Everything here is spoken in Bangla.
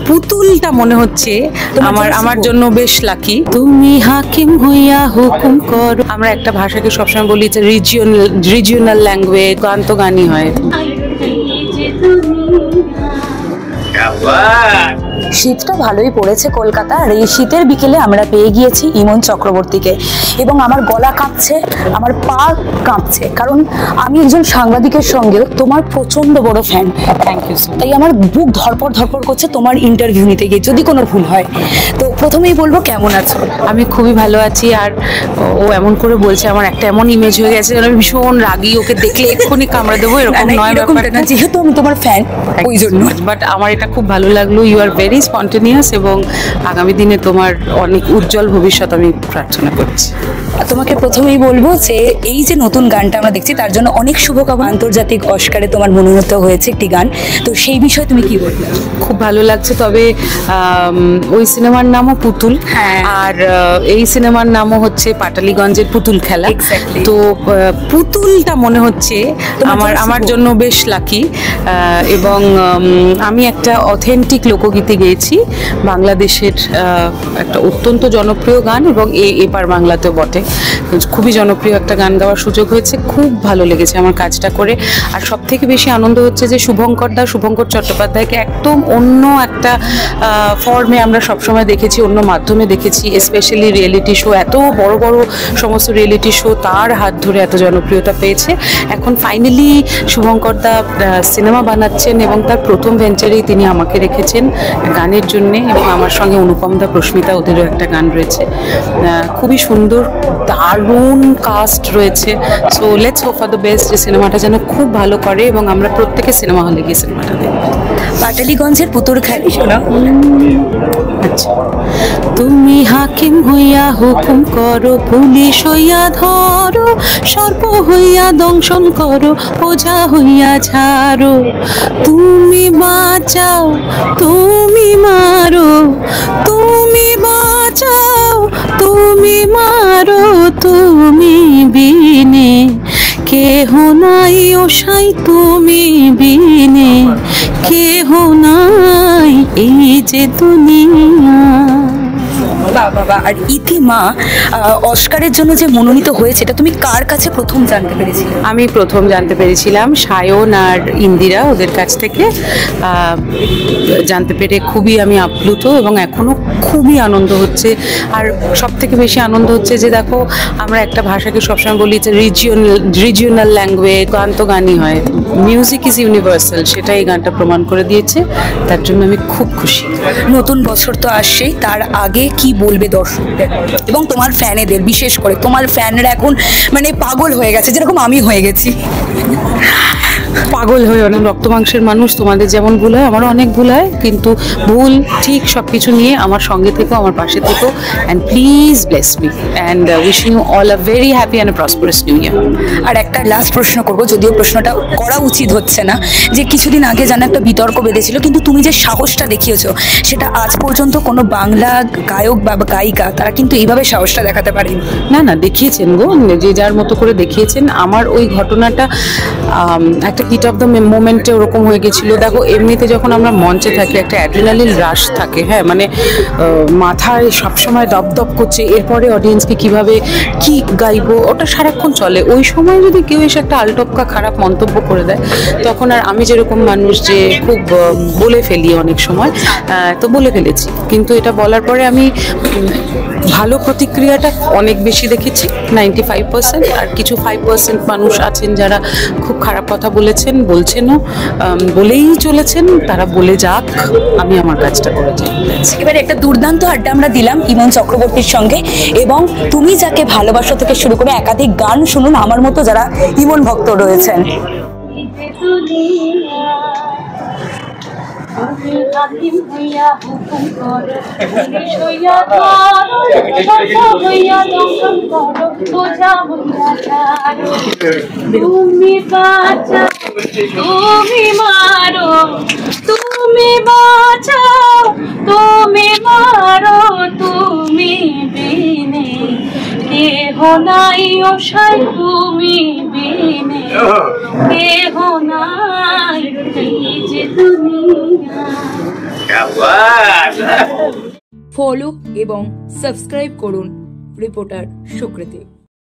পুতুলটা মনে হচ্ছে আমার জন্য বেশ লাকি। তুমি হাকিম হইয়া হুকুম করো, আমরা একটা ভাষাকে সবসময় বলি যে রিজিওনাল ল্যাঙ্গুয়েজ, গান তো গানই হয়। শীতটা ভালোই পড়েছে কলকাতা, আর এই শীতের বিকেলে আমরা পেয়ে গিয়েছি ইমন চক্রবর্তীকে, এবং আমার গলা কাঁপছে, আমার পা কাঁপছে, কারণ আমি একজন সাংবাদিকের সঙ্গেও তোমার প্রচন্ড বড় ফ্যান। Thank you so. তাই আমার বুক ধরপড় করছে তোমার ইন্টারভিউ নিতে গিয়ে, যদি কোনো ভুল হয়। তো প্রথমেই বলবো, কেমন আছো? আমি খুবই ভালো আছি। আর ও এমন করে বলছে, আমার একটা এমন ইমেজ হয়ে গেছে যেন আমি ভীষণ রাগী, ওকে দেখলে এক্ষুনি কামড়ে দেবো, এরকম নয় ব্যাপারটা। যেহেতু আমি তোমার ফ্যান ওই জন্য। বাট আমার এটা খুব ভালো লাগলো, ইউ আর ভেরি স্পন্টেনিয়াস, এবং আগামী দিনে তোমার অনেক উজ্জ্বল ভবিষ্যৎ আমি প্রার্থনা করছি। তোমাকে প্রথমেই বলবো যে এই যে নতুন গানটা আমরা দেখছি, তার জন্য অনেক শুভকামনা। আন্তর্জাতিক অস্কারে তোমার মনোনীত হয়েছে একটি গান, তো সেই বিষয়ে তুমি কি বলবে? খুব ভালো লাগছে, তবে ওই সিনেমার নামও পুতুল, আর এই সিনেমার নামও হচ্ছে পাটালিগঞ্জের পুতুল খেলা। তো পুতুলটা মনে হচ্ছে আমার জন্য বেশ লাকি, এবং আমি একটা অথেন্টিক লোকগীতি গেয়েছি, বাংলাদেশের একটা অত্যন্ত জনপ্রিয় গান, এবং এপার বাংলাতেও বটে। খুবই জনপ্রিয় একটা গান গাওয়ার সুযোগ হয়েছে, খুব ভালো লেগেছে আমার কাজটা করে। আর সব থেকে বেশি আনন্দ হচ্ছে যে শুভঙ্কর চট্টোপাধ্যায়কে একদম অন্য একটা ফর্মে আমরা সবসময় দেখেছি, অন্য মাধ্যমে দেখেছি, স্পেশালি রিয়েলিটি শো, এত বড় বড় সমস্ত রিয়েলিটি শো তার হাত ধরে এত জনপ্রিয়তা পেয়েছে। এখন ফাইনালি শুভঙ্করদা সিনেমা বানাচ্ছেন, এবং তার প্রথম ভেঞ্চারেই তিনি আমাকে রেখেছেন গানের জন্যে, এবং আমার সঙ্গে অনুপমদা, প্রস্মিতা, ওদেরও একটা গান রয়েছে। খুবই সুন্দর, দারুণ কাস্ট রয়েছে। So let's hope for the best, যে সিনেমাটা যেন খুব ভালো করে, এবং আমরা প্রত্যেকে সিনেমা হলে গিয়ে সিনেমাটা দেখব। পাটালিগঞ্জের পুতুল খেলি শোনা। আচ্ছা। তুমি হাকিম হইয়া হুকুম করো, পুলিশ হইয়া ধরো, সর্প হইয়া দংশন করো, ওঝা হইয়া ছাড়ো। তুমি বাঁচাও, তুমি মারো, তুমি বাঁচাও, তুমি মারো, তুমি বিনে কেহ নাই ওসাই, তুমি বিনে কেহ নাই এই যে দুনিয়া। বাবা, আর ইতিমা অস্কারের জন্য যে মনোনীত হয়েছে, এটা তুমি কার কাছে প্রথম জানতে পেরেছিলে? আমি প্রথম জানতে পেরেছিলাম সায়ন আর ইন্দিরা, ওদের কাছ থেকে জানতে পেরে খুবই আমি আপ্লুত, এবং এখনও খুবই আনন্দ হচ্ছে। আর সব থেকে বেশি আনন্দ হচ্ছে যে দেখো, আমরা একটা ভাষাকে সবসময় বলি যে রিজিওনাল ল্যাঙ্গুয়েজ, গান তো গানই হয়, মিউজিক ইজ ইউনিভার্সাল, সেটা এই গানটা প্রমাণ করে দিয়েছে। তার জন্য আমি খুব খুশি। নতুন বছর তো আসছেই, তার আগে কি বলবে দর্শকদের এবং তোমার ফ্যানেদের? বিশেষ করে তোমার ফ্যানরা এখন মানে পাগল হয়ে গেছে, যেরকম আমি হয়ে গেছি। পাগল হয়ে, অনেক রক্ত মাংসের মানুষ, তোমাদের যেমন ভুল হয় আমারও অনেক ভুল হয়, কিন্তু ভুল ঠিক সব কিছু নিয়ে আমার সঙ্গে থেকো, আমার পাশে থেকো, and please bless me, and wishing you all a very happy and prosperous new year. আর একটা লাস্ট প্রশ্ন করবো, যদিও প্রশ্নটা করা উচিত হচ্ছে না, যে কিছুদিন আগে যেন একটা বিতর্ক বেঁধেছিল, কিন্তু তুমি যে সাহসটা দেখিয়েছো, সেটা আজ পর্যন্ত কোনো বাংলা গায়ক বা গায়িকা তারা কিন্তু এইভাবে সাহসটা দেখাতে পারেনি। না, দেখিয়েছেন গো, যে যার মতো করে দেখিয়েছেন। আমার ওই ঘটনাটা একটা হিট অফ দ্য মোমেন্টে ওরকম হয়ে গেছিলো। দেখো, এমনিতে যখন আমরা মঞ্চে থাকি একটা অ্যাড্রিনালিন রাশ থাকে, হ্যাঁ, মানে মাথায় সবসময় দপদপ করছে, এরপরে অডিয়েন্সকে কিভাবে কি গাইবো, ওটা সারাক্ষণ চলে। ওই সময় যদি কেউ এসে একটা আলটপকা খারাপ মন্তব্য করে দেয়, তখন আর আমি যেরকম মানুষ যে খুব বলে ফেলি অনেক সময়, তো বলে ফেলেছি, কিন্তু এটা বলার পরে আমি ভালো প্রতিক্রিয়াটা অনেক বেশি দেখেছি, 95%, আর কিছু 5% মানুষ আছেন যারা খুব খারাপ কথা বলেছেন, বলছেনও, বলেই চলেছেন, তারা বলে যাক, আমি আমার কাজটা করে যাই। এবারে একটা দুর্দান্ত আড্ডা আমরা দিলাম ইমন চক্রবর্তীর সঙ্গে, এবং তুমি যাকে ভালোবাসো থেকে শুরু করে একাধিক গান শুনুন আমার মতো যারা ইমন ভক্ত রয়েছেন। হাকিম হইয়া হুকুম করো, পুলিশ হইয়া ধরো, সর্প হইয়া দংশন করো, ওঝা হইয়া ছাড়ো। তুমি বাঁচাও, তুমি মারো, তুমি বাঁচাও, তুমি মারো, তুমি বিনে কেহ নাই ওষাই তুমি বিনে, কেহ নাই এই যে দুনিয়া। ফলো এবং সাবস্ক্রাইব করুন রিপোর্টার সুকৃতি।